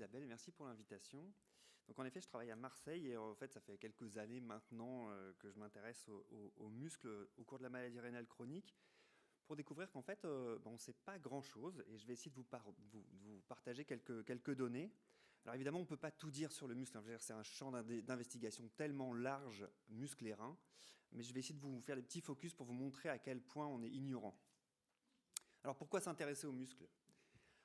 Isabelle, merci pour l'invitation. Donc en effet, je travaille à Marseille et en fait, ça fait quelques années maintenant que je m'intéresse aux muscles au cours de la maladie rénale chronique pour découvrir qu'en fait, on ne sait pas grand-chose et je vais essayer de vous partager quelques données. Alors évidemment, on ne peut pas tout dire sur le muscle, hein. Je veux dire, c'est un champ d'investigation tellement large, muscles et reins, mais je vais essayer de vous faire des petits focus pour vous montrer à quel point on est ignorant. Alors pourquoi s'intéresser aux muscles?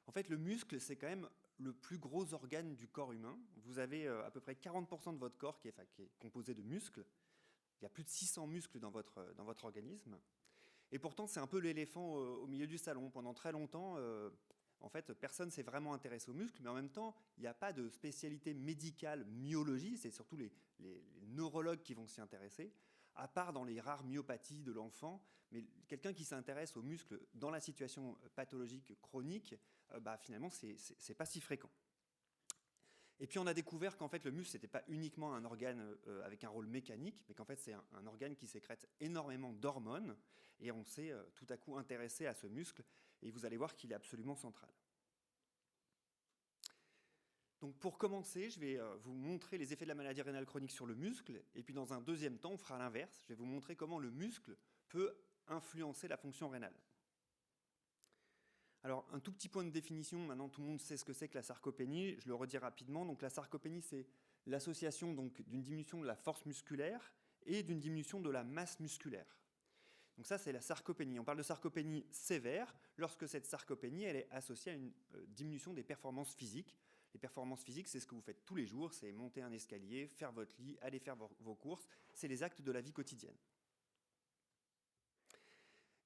En fait, le muscle, c'est quand même le plus gros organe du corps humain. Vous avez à peu près 40% de votre corps qui est composé de muscles. Il y a plus de 600 muscles dans votre organisme. Et pourtant, c'est un peu l'éléphant au milieu du salon. Pendant très longtemps, en fait, personne ne s'est vraiment intéressé aux muscles, mais en même temps, il n'y a pas de spécialité médicale myologie, c'est surtout les neurologues qui vont s'y intéresser, à part dans les rares myopathies de l'enfant, mais quelqu'un qui s'intéresse aux muscles dans la situation pathologique chronique, finalement, c'est pas si fréquent. Et puis on a découvert qu'en fait le muscle, c'était pas uniquement un organe avec un rôle mécanique, mais qu'en fait c'est un organe qui sécrète énormément d'hormones, et on s'est tout à coup intéressé à ce muscle, et vous allez voir qu'il est absolument central. Donc pour commencer, je vais vous montrer les effets de la maladie rénale chronique sur le muscle, et puis dans un deuxième temps, on fera l'inverse, je vais vous montrer comment le muscle peut influencer la fonction rénale. Alors, un tout petit point de définition, maintenant tout le monde sait ce que c'est que la sarcopénie, je le redis rapidement. Donc la sarcopénie, c'est l'association d'une diminution de la force musculaire et d'une diminution de la masse musculaire. Donc ça, c'est la sarcopénie. On parle de sarcopénie sévère lorsque cette sarcopénie elle est associée à une diminution des performances physiques. Les performances physiques, c'est ce que vous faites tous les jours, c'est monter un escalier, faire votre lit, aller faire vos courses, c'est les actes de la vie quotidienne.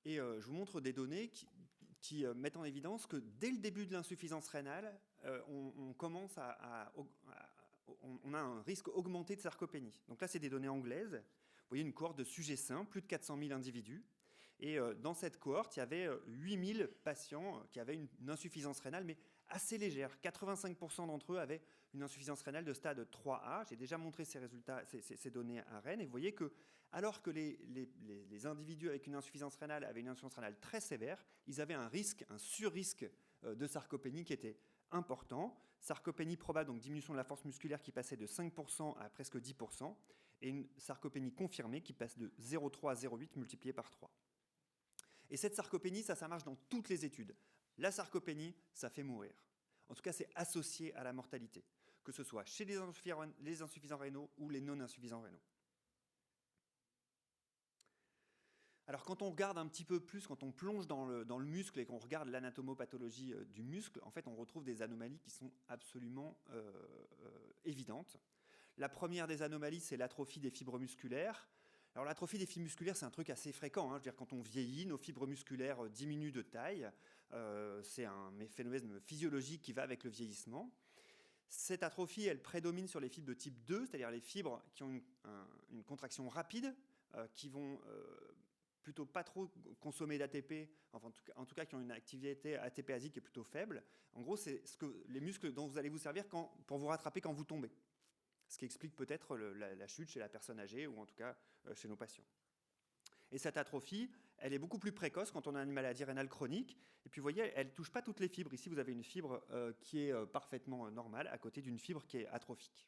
Et je vous montre des données qui mettent en évidence que dès le début de l'insuffisance rénale, on a un risque augmenté de sarcopénie. Donc là, c'est des données anglaises. Vous voyez une cohorte de sujets sains, plus de 400 000 individus. Et dans cette cohorte, il y avait 8 000 patients qui avaient une insuffisance rénale, mais assez légère. 85% d'entre eux avaient une insuffisance rénale de stade 3A. J'ai déjà montré ces résultats, ces données à Rennes. Et vous voyez que, alors que les individus avec une insuffisance rénale avaient une insuffisance rénale très sévère, ils avaient un sur-risque de sarcopénie qui était important. Sarcopénie probable, donc diminution de la force musculaire qui passait de 5% à presque 10%, et une sarcopénie confirmée qui passe de 0,3 à 0,8 multiplié par 3. Et cette sarcopénie, ça marche dans toutes les études. La sarcopénie, ça fait mourir. En tout cas, c'est associé à la mortalité, que ce soit chez les insuffisants rénaux ou les non-insuffisants rénaux. Alors quand on regarde un petit peu plus, quand on plonge dans le muscle et qu'on regarde l'anatomopathologie du muscle, en fait on retrouve des anomalies qui sont absolument évidentes. La première des anomalies, c'est l'atrophie des fibres musculaires. Alors l'atrophie des fibres musculaires, c'est un truc assez fréquent, hein. Je veux dire, quand on vieillit, nos fibres musculaires diminuent de taille. C'est un phénomène physiologique qui va avec le vieillissement. Cette atrophie, elle prédomine sur les fibres de type 2, c'est-à-dire les fibres qui ont une contraction rapide, qui vont plutôt pas trop consommer d'ATP, enfin, en tout cas qui ont une activité ATPasique qui est plutôt faible. En gros, c'est les muscles dont vous allez vous servir pour vous rattraper quand vous tombez. Ce qui explique peut-être la chute chez la personne âgée ou en tout cas chez nos patients. Et cette atrophie, elle est beaucoup plus précoce quand on a une maladie rénale chronique. Et puis vous voyez, elle ne touche pas toutes les fibres. Ici, vous avez une fibre qui est parfaitement normale à côté d'une fibre qui est atrophique.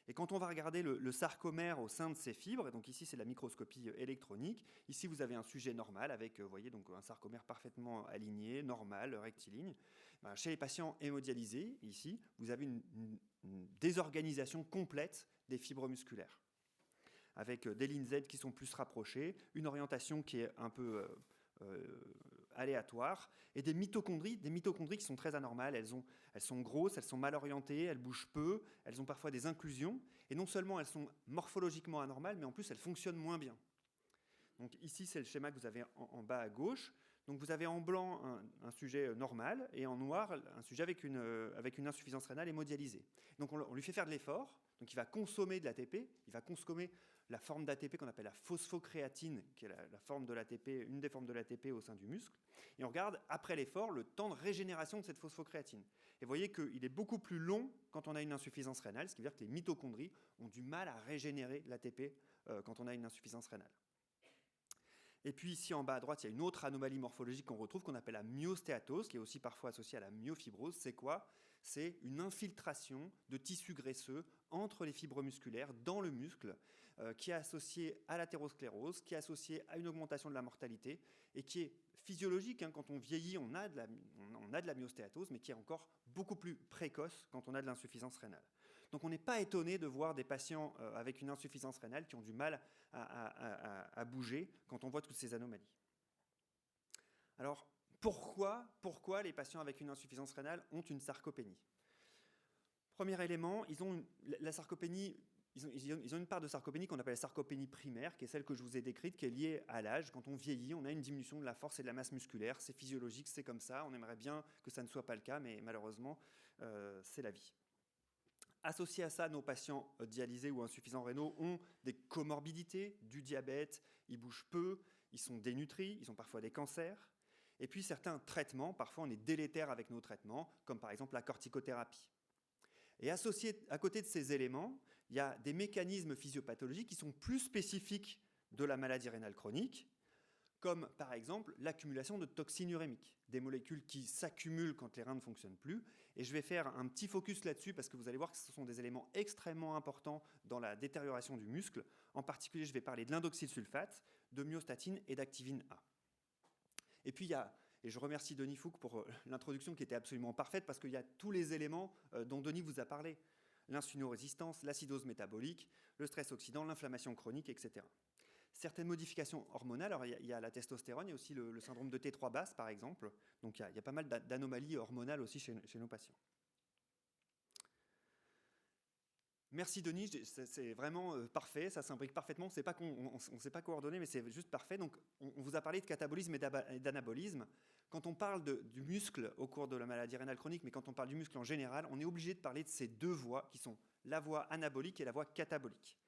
Et quand on va regarder le sarcomère au sein de ces fibres, et donc ici c'est la microscopie électronique, ici vous avez un sujet normal avec, vous voyez, donc un sarcomère parfaitement aligné, normal, rectiligne. Chez les patients hémodialysés, ici, vous avez une désorganisation complète des fibres musculaires, avec des lignes Z qui sont plus rapprochées, une orientation qui est un peu aléatoires, et des mitochondries qui sont très anormales. Elles sont grosses, elles sont mal orientées, elles bougent peu, elles ont parfois des inclusions, et non seulement elles sont morphologiquement anormales, mais en plus elles fonctionnent moins bien. Donc ici, c'est le schéma que vous avez en bas à gauche. Donc vous avez en blanc un sujet normal, et en noir, un sujet avec une insuffisance rénale hémodialysée. Donc on lui fait faire de l'effort, donc il va consommer de l'ATP, il va consommer la forme d'ATP qu'on appelle la phosphocréatine, qui est la forme de l'ATP, une des formes de l'ATP au sein du muscle. Et on regarde, après l'effort, le temps de régénération de cette phosphocréatine. Et vous voyez qu'il est beaucoup plus long quand on a une insuffisance rénale, ce qui veut dire que les mitochondries ont du mal à régénérer l'ATP quand on a une insuffisance rénale. Et puis ici en bas à droite, il y a une autre anomalie morphologique qu'on retrouve, qu'on appelle la myostéatose, qui est aussi parfois associée à la myofibrose. C'est quoi? C'est une infiltration de tissus graisseux entre les fibres musculaires dans le muscle, qui est associée à l'athérosclérose, qui est associée à une augmentation de la mortalité et qui est physiologique. Quand on vieillit, on a de la myostéatose, mais qui est encore beaucoup plus précoce quand on a de l'insuffisance rénale. Donc on n'est pas étonné de voir des patients avec une insuffisance rénale qui ont du mal à bouger quand on voit toutes ces anomalies. Alors, pourquoi les patients avec une insuffisance rénale ont une sarcopénie? Premier élément, la sarcopénie, ils ont une part de sarcopénie qu'on appelle la sarcopénie primaire, qui est celle que je vous ai décrite, qui est liée à l'âge. Quand on vieillit, on a une diminution de la force et de la masse musculaire. C'est physiologique, c'est comme ça. On aimerait bien que ça ne soit pas le cas, mais malheureusement, c'est la vie. Associé à ça, nos patients dialysés ou insuffisants rénaux ont des comorbidités, du diabète, ils bougent peu, ils sont dénutris, ils ont parfois des cancers. Et puis certains traitements, parfois on est délétère avec nos traitements, comme par exemple la corticothérapie. Et associé à côté de ces éléments, il y a des mécanismes physiopathologiques qui sont plus spécifiques de la maladie rénale chronique, comme par exemple l'accumulation de toxines urémiques, des molécules qui s'accumulent quand les reins ne fonctionnent plus. Et je vais faire un petit focus là-dessus parce que vous allez voir que ce sont des éléments extrêmement importants dans la détérioration du muscle. En particulier, je vais parler de l'indocylsulfate, de myostatine et d'activine A. Et puis, et je remercie Denis Fouque pour l'introduction qui était absolument parfaite parce qu'il y a tous les éléments dont Denis vous a parlé. L'insulinorésistance, l'acidose métabolique, le stress oxydant, l'inflammation chronique, etc. Certaines modifications hormonales, alors il y a la testostérone, il y a aussi le syndrome de T3 basse par exemple, donc il y a pas mal d'anomalies hormonales aussi chez nos patients. Merci Denis, c'est vraiment parfait, ça s'imbrique parfaitement, on ne s'est pas coordonné, mais c'est juste parfait. Donc on vous a parlé de catabolisme et d'anabolisme. Quand on parle du muscle au cours de la maladie rénale chronique, mais quand on parle du muscle en général, on est obligé de parler de ces deux voies qui sont la voie anabolique et la voie catabolique.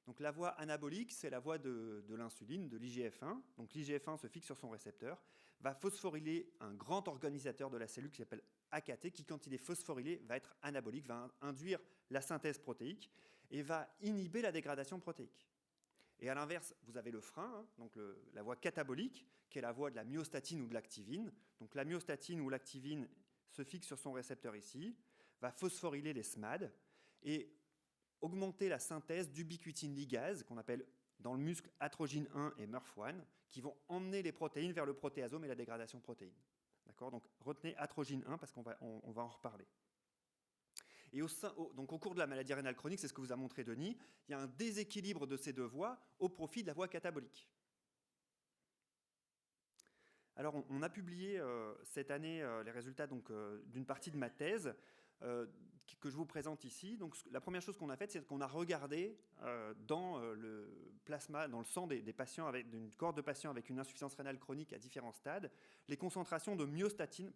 Donc la voie anabolique, c'est la voie de l'insuline, de l'IGF-1. Donc l'IGF-1 se fixe sur son récepteur, va phosphoryler un grand organisateur de la cellule qui s'appelle AKT, qui quand il est phosphorylé va être anabolique, va induire la synthèse protéique et va inhiber la dégradation protéique. Et à l'inverse, vous avez le frein, donc la voie catabolique, qui est la voie de la myostatine ou de l'activine. Donc la myostatine ou l'activine se fixe sur son récepteur ici, va phosphoryler les SMAD et augmenter la synthèse d'ubiquitine ligase, qu'on appelle dans le muscle atrogine 1 et MURF1, qui vont emmener les protéines vers le protéasome et la dégradation protéine. D'accord ? Donc retenez atrogine 1 parce qu'on va en reparler. Et donc au cours de la maladie rénale chronique, c'est ce que vous a montré Denis, il y a un déséquilibre de ces deux voies au profit de la voie catabolique. Alors on a publié cette année les résultats d'une partie de ma thèse que je vous présente ici. Donc la première chose qu'on a faite, c'est qu'on a regardé dans le plasma, dans le sang des patients d'une cohorte de patients avec une insuffisance rénale chronique à différents stades, les concentrations de myostatine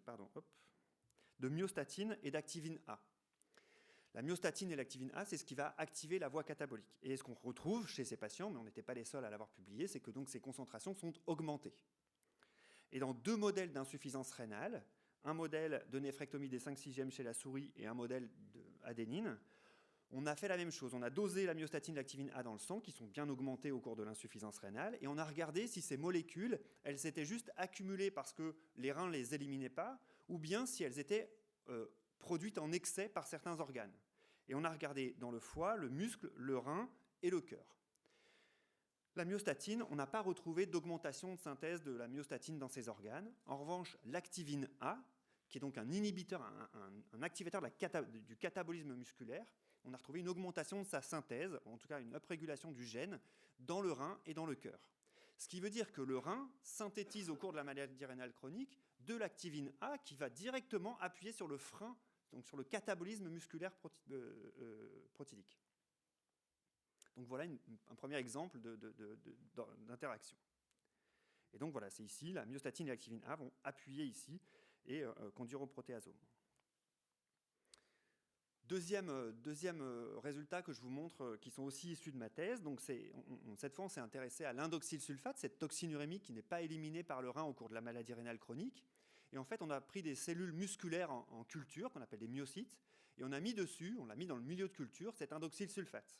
et d'activine A. La myostatine et l'activine A, c'est ce qui va activer la voie catabolique. Et ce qu'on retrouve chez ces patients, mais on n'était pas les seuls à l'avoir publié, c'est que donc ces concentrations sont augmentées. Et dans deux modèles d'insuffisance rénale, un modèle de néphrectomie des 5/6e chez la souris et un modèle d'adénine, on a fait la même chose. On a dosé la myostatine et l'activine A dans le sang, qui sont bien augmentées au cours de l'insuffisance rénale, et on a regardé si ces molécules, elles s'étaient juste accumulées parce que les reins ne les éliminaient pas, ou bien si elles étaient produites en excès par certains organes. Et on a regardé dans le foie, le muscle, le rein et le cœur. La myostatine, on n'a pas retrouvé d'augmentation de synthèse de la myostatine dans ces organes. En revanche, l'activine A, qui est donc un inhibiteur, un activateur du catabolisme musculaire, on a retrouvé une augmentation de sa synthèse, en tout cas une uprégulation du gène, dans le rein et dans le cœur. Ce qui veut dire que le rein synthétise au cours de la maladie rénale chronique de l'activine A qui va directement appuyer sur le frein, donc sur le catabolisme musculaire protidique. Donc voilà un premier exemple d'interaction. Et donc voilà, c'est ici, la myostatine et l'activine A vont appuyer ici et conduire au protéasome. Deuxième résultat que je vous montre, qui sont aussi issus de ma thèse, donc cette fois on s'est intéressé à l'indocylsulfate, cette toxine urémique qui n'est pas éliminée par le rein au cours de la maladie rénale chronique. Et en fait, on a pris des cellules musculaires en culture, qu'on appelle des myocytes, et on l'a mis dans le milieu de culture, cet indocylsulfate.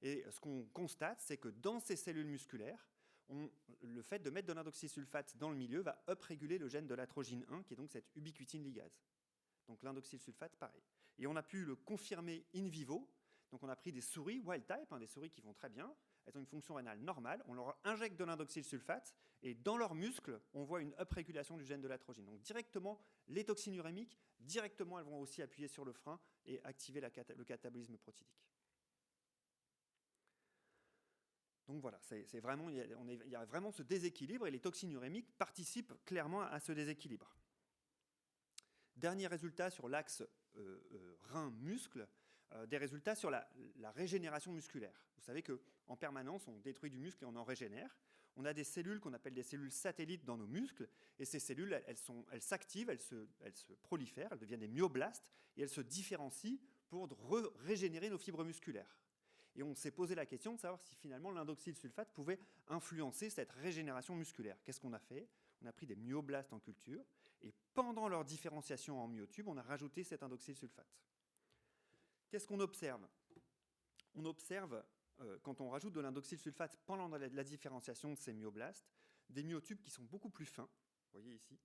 Et ce qu'on constate, c'est que dans ces cellules musculaires, le fait de mettre de l'indocylsulfate dans le milieu va upréguler le gène de l'atrogine 1, qui est donc cette ubiquitine ligase. Donc l'indoxyl sulfate, pareil. Et on a pu le confirmer in vivo. Donc on a pris des souris wild type, des souris qui vont très bien, elles ont une fonction rénale normale, on leur injecte de l'indoxyl sulfate et dans leurs muscles, on voit une uprégulation du gène de l'atrogène. Donc directement, les toxines urémiques, directement, elles vont aussi appuyer sur le frein et activer le catabolisme protidique. Donc voilà, il y a vraiment ce déséquilibre et les toxines urémiques participent clairement à ce déséquilibre. Dernier résultat sur l'axe rein-muscle, des résultats sur la régénération musculaire. Vous savez qu'en permanence, on détruit du muscle et on en régénère. On a des cellules qu'on appelle des cellules satellites dans nos muscles, et ces cellules, elles s'activent, elles se prolifèrent, elles deviennent des myoblastes, et elles se différencient pour régénérer nos fibres musculaires. Et on s'est posé la question de savoir si finalement l'indoxyl sulfate pouvait influencer cette régénération musculaire. Qu'est-ce qu'on a fait? On a pris des myoblastes en culture, et pendant leur différenciation en myotubes, on a rajouté cet indoxyl sulfate. Qu'est-ce qu'on observe? On observe, quand on rajoute de l'indoxyl sulfate pendant la différenciation de ces myoblastes, des myotubes qui sont beaucoup plus fins, vous voyez ici,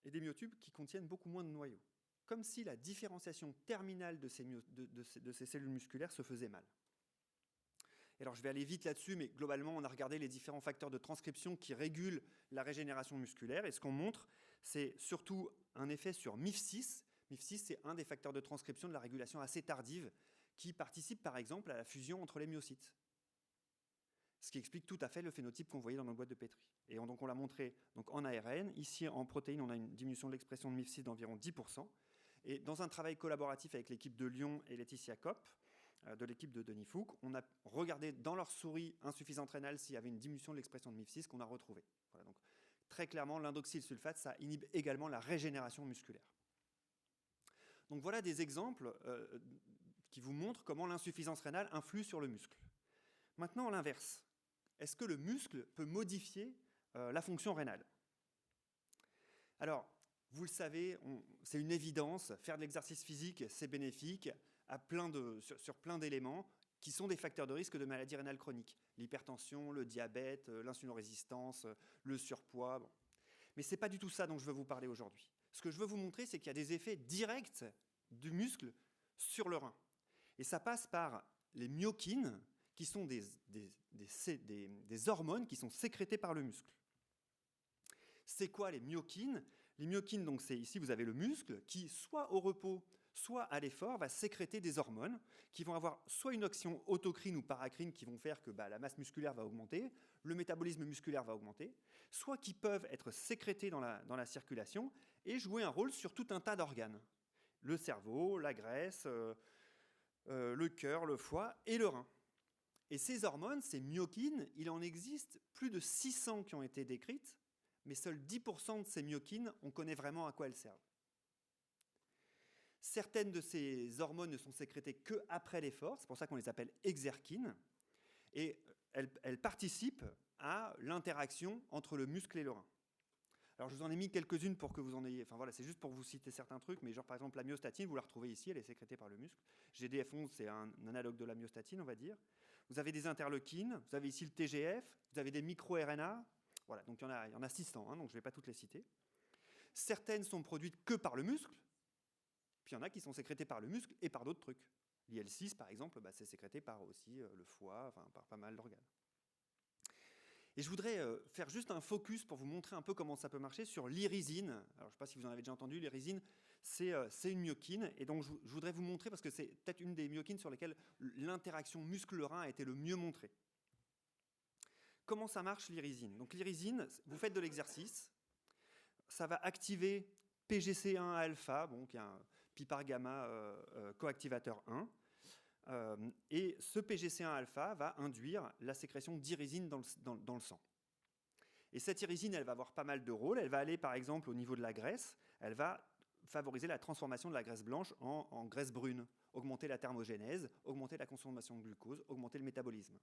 et des myotubes qui contiennent beaucoup moins de noyaux, comme si la différenciation terminale de ces cellules musculaires se faisait mal. Et alors je vais aller vite là-dessus, mais globalement, on a regardé les différents facteurs de transcription qui régulent la régénération musculaire, et ce qu'on montre, c'est surtout un effet sur MIF6. MIF6, c'est un des facteurs de transcription de la régulation assez tardive qui participe par exemple à la fusion entre les myocytes. Ce qui explique tout à fait le phénotype qu'on voyait dans nos boîtes de Petri. Et donc on l'a montré donc en ARN. Ici, en protéines, on a une diminution de l'expression de MIF6 d'environ 10%. Et dans un travail collaboratif avec l'équipe de Lyon et Laetitia Kopp, de l'équipe de Denis Fouque, on a regardé dans leurs souris insuffisantes rénales s'il y avait une diminution de l'expression de MIF6 qu'on a retrouvée. Voilà, donc très clairement, l'indoxyl sulfate, ça inhibe également la régénération musculaire. Donc voilà des exemples qui vous montrent comment l'insuffisance rénale influe sur le muscle. Maintenant, l'inverse. Est-ce que le muscle peut modifier la fonction rénale? Alors, vous le savez, c'est une évidence, faire de l'exercice physique, c'est bénéfique sur plein d'éléments qui sont des facteurs de risque de maladie rénale chronique. L'hypertension, le diabète, l'insulinorésistance, le surpoids. Bon. Mais ce n'est pas du tout ça dont je veux vous parler aujourd'hui. Ce que je veux vous montrer, c'est qu'il y a des effets directs du muscle sur le rein. Et ça passe par les myokines, qui sont des hormones qui sont sécrétées par le muscle. C'est quoi les myokines? Les myokines, donc c'est ici vous avez le muscle qui, soit au repos, soit à l'effort, va sécréter des hormones qui vont avoir soit une action autocrine ou paracrine qui vont faire que la masse musculaire va augmenter, le métabolisme musculaire va augmenter, soit qui peuvent être sécrétées dans la circulation et jouer un rôle sur tout un tas d'organes. Le cerveau, la graisse, le cœur, le foie et le rein. Et ces hormones, ces myokines, il en existe plus de 600 qui ont été décrites, mais seuls 10% de ces myokines, on connaît vraiment à quoi elles servent. Certaines de ces hormones ne sont sécrétées qu'après l'effort, c'est pour ça qu'on les appelle exerkines, et elles participent à l'interaction entre le muscle et le rein. Alors je vous en ai mis quelques-unes pour que vous en ayez, enfin voilà, c'est juste pour vous citer certains trucs, mais genre par exemple la myostatine, vous la retrouvez ici, elle est sécrétée par le muscle. GDF11, c'est un analogue de la myostatine, on va dire. Vous avez des interleukines, vous avez ici le TGF, vous avez des micro-RNA, voilà, donc il y en a 600, donc je ne vais pas toutes les citer. Certaines sont produites que par le muscle, puis il y en a qui sont sécrétées par le muscle et par d'autres trucs. L'IL6, par exemple, c'est sécrété par aussi le foie, enfin par pas mal d'organes. Et je voudrais faire juste un focus pour vous montrer un peu comment ça peut marcher sur l'irisine. Alors je ne sais pas si vous en avez déjà entendu, l'irisine, c'est une myokine. Et donc je voudrais vous montrer, parce que c'est peut-être une des myokines sur lesquelles l'interaction muscle-rein a été le mieux montrée. Comment ça marche l'irisine? Donc l'irisine, vous faites de l'exercice, ça va activer PGC1-alpha, qui est un pipar-gamma coactivateur 1. Et ce PGC1-alpha va induire la sécrétion d'irisine dans le sang. Et cette irisine, elle va avoir pas mal de rôles. Elle va aller, par exemple, au niveau de la graisse. Elle va favoriser la transformation de la graisse blanche en graisse brune, augmenter la thermogénèse, augmenter la consommation de glucose, augmenter le métabolisme.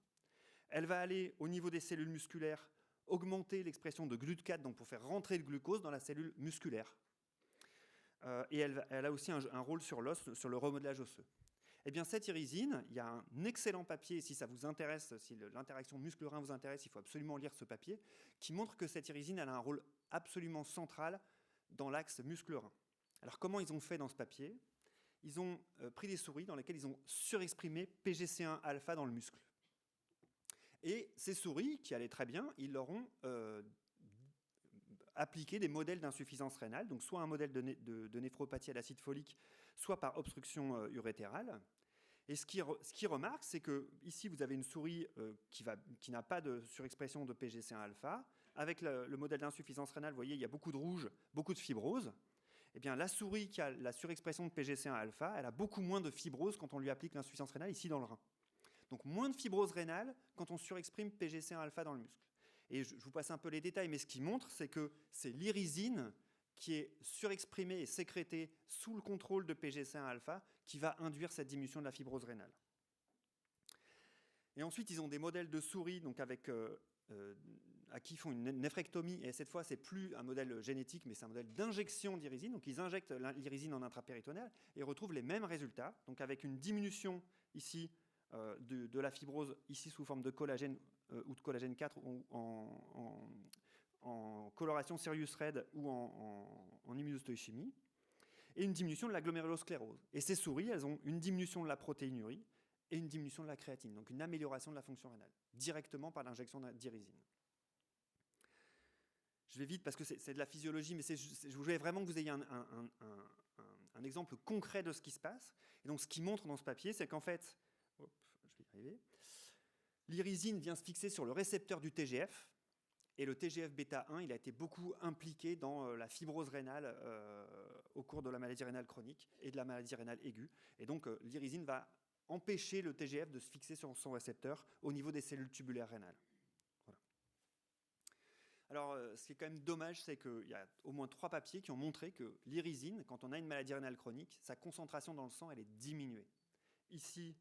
Elle va aller au niveau des cellules musculaires, augmenter l'expression de GLUT4, donc pour faire rentrer le glucose dans la cellule musculaire. Et elle a aussi un rôle sur l'os, sur le remodelage osseux. Eh bien, cette irisine, il y a un excellent papier, si ça vous intéresse, si l'interaction muscle-rein vous intéresse, il faut absolument lire ce papier, qui montre que cette irisine elle a un rôle absolument central dans l'axe muscle-rein. Alors comment ils ont fait dans ce papier? Ils ont pris des souris dans lesquelles ils ont surexprimé PGC1 alpha dans le muscle. Et ces souris, qui allaient très bien, ils leur ont appliqué des modèles d'insuffisance rénale, donc soit un modèle de néphropathie à l'acide folique, soit par obstruction urétérale. Et ce qui remarque, c'est que ici vous avez une souris qui n'a pas de surexpression de PGC1 alpha. Avec le modèle d'insuffisance rénale, vous voyez, il y a beaucoup de rouge, beaucoup de fibrose. Eh bien, la souris qui a la surexpression de PGC1 alpha, elle a beaucoup moins de fibrose quand on lui applique l'insuffisance rénale ici dans le rein. Donc moins de fibrose rénale quand on surexprime PGC1 alpha dans le muscle. Et je vous passe un peu les détails, mais ce qui montre, c'est que c'est l'irisine qui est surexprimée et sécrétée sous le contrôle de PGC1 alpha qui va induire cette diminution de la fibrose rénale. Et ensuite, ils ont des modèles de souris donc avec, à qui ils font une néphrectomie, et cette fois, c'est plus un modèle génétique, mais c'est un modèle d'injection d'irisine. Donc, ils injectent l'irisine en intrapéritonéal et retrouvent les mêmes résultats, donc avec une diminution ici de la fibrose, ici sous forme de collagène ou de collagène 4 ou en coloration Sirius Red ou en immunohistochimie, et une diminution de la glomérulosclérose. Et ces souris, elles ont une diminution de la protéinurie et une diminution de la créatine, donc une amélioration de la fonction rénale, directement par l'injection d'irisine. Je vais vite parce que c'est de la physiologie, mais je voulais vraiment que vous ayez un exemple concret de ce qui se passe. Et donc ce qui montre dans ce papier, c'est qu'en fait, je vais y arriver, l'irisine vient se fixer sur le récepteur du TGF, et le TGF-bêta 1, il a été beaucoup impliqué dans la fibrose rénale au cours de la maladie rénale chronique et de la maladie rénale aiguë. Et donc l'irisine va empêcher le TGF de se fixer sur son récepteur au niveau des cellules tubulaires rénales. Voilà. Alors, ce qui est quand même dommage, c'est qu'il y a au moins 3 papiers qui ont montré que l'irisine, quand on a une maladie rénale chronique, sa concentration dans le sang, elle est diminuée. Ici,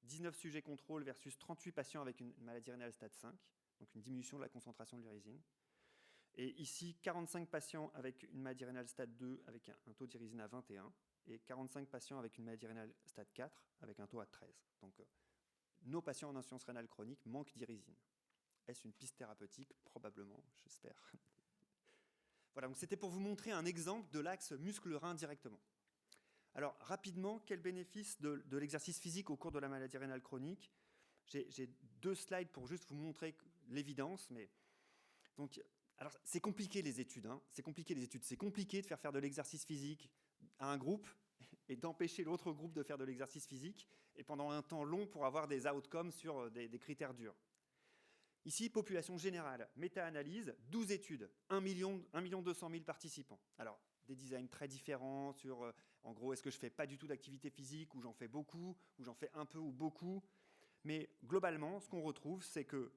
19 sujets contrôle versus 38 patients avec une maladie rénale stade 5, donc une diminution de la concentration de l'irisine. Et ici, 45 patients avec une maladie rénale stade 2 avec un taux d'irisine à 21, et 45 patients avec une maladie rénale stade 4 avec un taux à 13. Donc, nos patients en insuffisance rénale chronique manquent d'irisine. Est-ce une piste thérapeutique? Probablement, j'espère. Voilà, donc c'était pour vous montrer un exemple de l'axe muscle-rein directement. Alors, rapidement, quel bénéfice de l'exercice physique au cours de la maladie rénale chronique? J'ai 2 slides pour juste vous montrer l'évidence, mais donc, alors c'est compliqué les études, hein. C'est compliqué de faire de l'exercice physique à un groupe et d'empêcher l'autre groupe de faire de l'exercice physique et pendant un temps long pour avoir des outcomes sur des critères durs. Ici, population générale, méta-analyse, 12 études, 1 200 000 participants. Alors, des designs très différents sur, en gros, est-ce que je fais pas du tout d'activité physique, ou j'en fais beaucoup, ou j'en fais un peu ou beaucoup. Mais globalement, ce qu'on retrouve, c'est que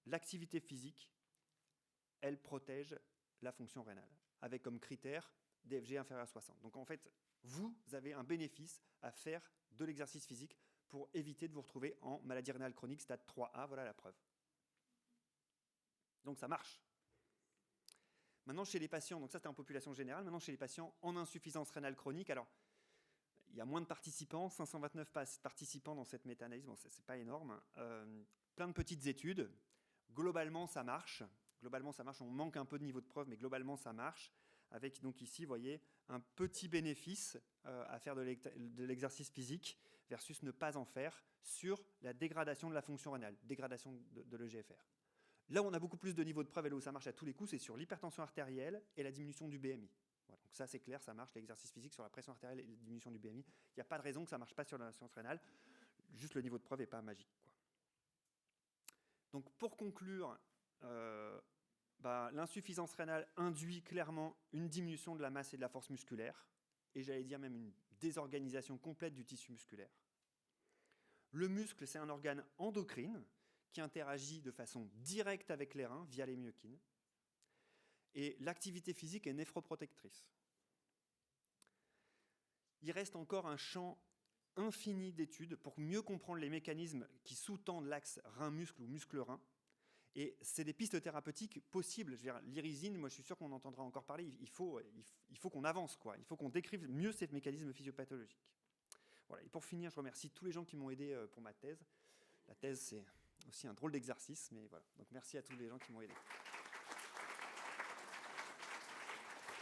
l'activité physique, elle protège la fonction rénale, avec comme critère DFG inférieur à 60. Donc en fait, vous avez un bénéfice à faire de l'exercice physique pour éviter de vous retrouver en maladie rénale chronique stade 3A, voilà la preuve. Donc ça marche. Maintenant, chez les patients, donc ça c'était en population générale, maintenant chez les patients en insuffisance rénale chronique, alors il y a moins de participants, 529 participants dans cette méta-analyse, bon, c'est pas énorme, plein de petites études, globalement ça marche, on manque un peu de niveau de preuve, mais globalement ça marche, avec donc ici, vous voyez, un petit bénéfice à faire de l'exercice physique versus ne pas en faire sur la dégradation de la fonction rénale, dégradation de l'EGFR. Là où on a beaucoup plus de niveau de preuve et là où ça marche à tous les coups, c'est sur l'hypertension artérielle et la diminution du BMI. Voilà, donc ça c'est clair, ça marche, l'exercice physique sur la pression artérielle et la diminution du BMI. Il n'y a pas de raison que ça ne marche pas sur l'insuffisance rénale, juste le niveau de preuve n'est pas magique, quoi. Donc pour conclure, l'insuffisance rénale induit clairement une diminution de la masse et de la force musculaire, et j'allais dire même une désorganisation complète du tissu musculaire. Le muscle, c'est un organe endocrine qui interagit de façon directe avec les reins via les myokines. Et l'activité physique est néphroprotectrice. Il reste encore un champ infini d'études pour mieux comprendre les mécanismes qui sous-tendent l'axe rein-muscle ou muscle-rein. Et c'est des pistes thérapeutiques possibles. Je veux dire, l'irisine, moi je suis sûr qu'on entendra encore parler. Il faut qu'on avance, quoi. Il faut qu'on décrive mieux ces mécanismes physiopathologiques. Voilà. Et pour finir, je remercie tous les gens qui m'ont aidé pour ma thèse. La thèse, c'est aussi un drôle d'exercice, mais voilà. Donc merci à tous les gens qui m'ont aidé.